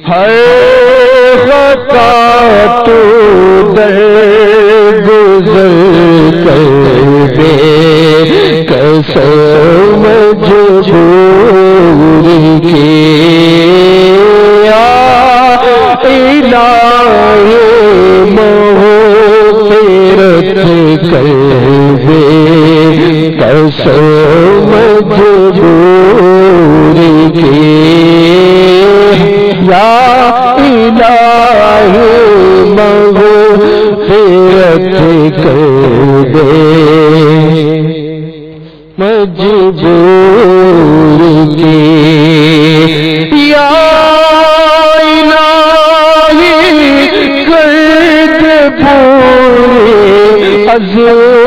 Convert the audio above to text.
ہر خطا تو در گزر کر دے قسم مجبور کی یا الہی مغفرت کر دے قسم مجبور کی یا الہی مغفرت کر دے مجبور کی یا الہی کر دے پورے عزم